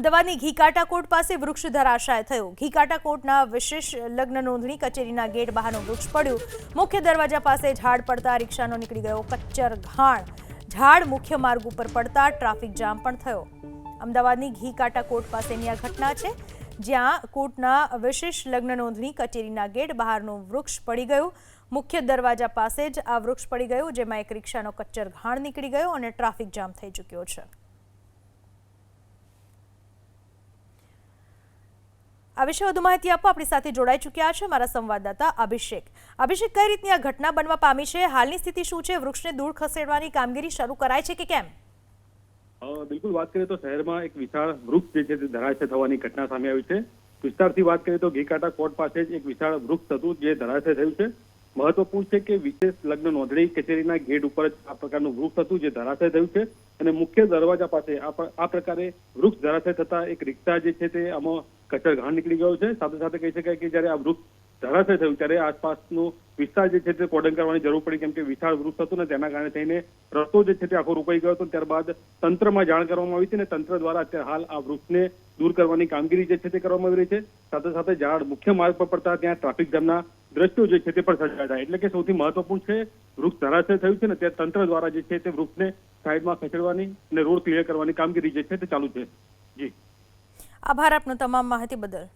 અમદાવાદની ઘીકાટા કોર્ટ પાસે વૃક્ષ ધરાશાય થયો। ઘીકાટા કોર્ટના વિશેષ લગ્ન નોંધણી કચેરીના ગેટ બહારનું વૃક્ષ પડ્યું। મુખ્ય દરવાજા પાસે ઝાડ પડતા રિક્ષાનો નીકળી ગયો કચ્ચર ઘાણ। ઝાડ મુખ્ય માર્ગ ઉપર પડતા ટ્રાફિક જામ પણ થયો। અમદાવાદની ઘીકાટા કોર્ટ પાસેની આ ઘટના છે, જ્યાં કોર્ટના વિશેષ લગ્ન નોંધણી કચેરીના ગેટ બહારનું વૃક્ષ પડી ગયું। મુખ્ય દરવાજા પાસે જ આ વૃક્ષ પડી ગયું, જેમાં એક રિક્ષાનો કચ્ચર ઘાણ નીકળી ગયો અને ટ્રાફિક જામ થઈ ચૂક્યો છે। આ વિશે વધુ માહિતી આપવા આપણી સાથે જોડાઈ ચૂક્યા છે મારા સંવાદદાતા અભિષેક। અભિષેક, કઈ રીતની આ ઘટના બનવા પામી છે? હાલની સ્થિતિ શું છે? વૃક્ષને દૂર ખસેડવાની કામગીરી શરૂ કરાઈ છે કે કેમ? બિલકુલ, વાત કરીએ તો શહેરમાં એક વિશાળ વૃક્ષ જે છે તે ધરાશય થવાની ઘટના સામે આવી છે। વિસ્તારથી વાત કરીએ તો ઘીકાટા કોર્ટ પાસે જ એક વિશાળ વૃક્ષ હતું જે ધરાશય થયું છે। મહત્વપૂર્ણ છે કે વિશેષ લગ્ન નોંધણી કચેરીના ગેટ ઉપર જ આ પ્રકારનું વૃક્ષ હતું જે ધરાશય થયું છે અને મુખ્ય દરવાજા પાસે આ પ્રકારે વૃક્ષ ધરાશય થતા એક રિક્ષા જે છે તે આમાં કચર ઘાણ નીકળી ગયો છે। સાથે સાથે કહી શકાય કે જ્યારે આ વૃક્ષ ધરાશય થયું ત્યારે આસપાસનો વિસ્તાર જે છે તે કોર્ડન કરવાની જરૂર પડી, કેમ કે વિશાળ વૃક્ષ હતું ને તેના કારણે થઈને રસ્તો જે છે તે આખો રોકાઈ ગયો હતો। ત્યારબાદ તંત્રમાં જાણ કરવામાં આવી હતી અને તંત્ર દ્વારા અત્યારે હાલ આ વૃક્ષને દૂર કરવાની કામગીરી જે છે તે કરવામાં આવી રહી છે। સાથે સાથે ઝાડ મુખ્ય માર્ગ પર પડતા ત્યાં ટ્રાફિક જામના દ્રશ્યો જે છે તે પણ સર્જાયા। એટલે કે સૌથી મહત્વપૂર્ણ છે વૃક્ષ ધરાશય થયું છે ને ત્યારે તંત્ર દ્વારા જે છે તે વૃક્ષને સાઈડમાં ખસેડવાની અને રોડ ક્લિયર કરવાની કામગીરી જે છે તે ચાલુ છે। જી, આભાર આપનો તમામ માહિતી બદલ।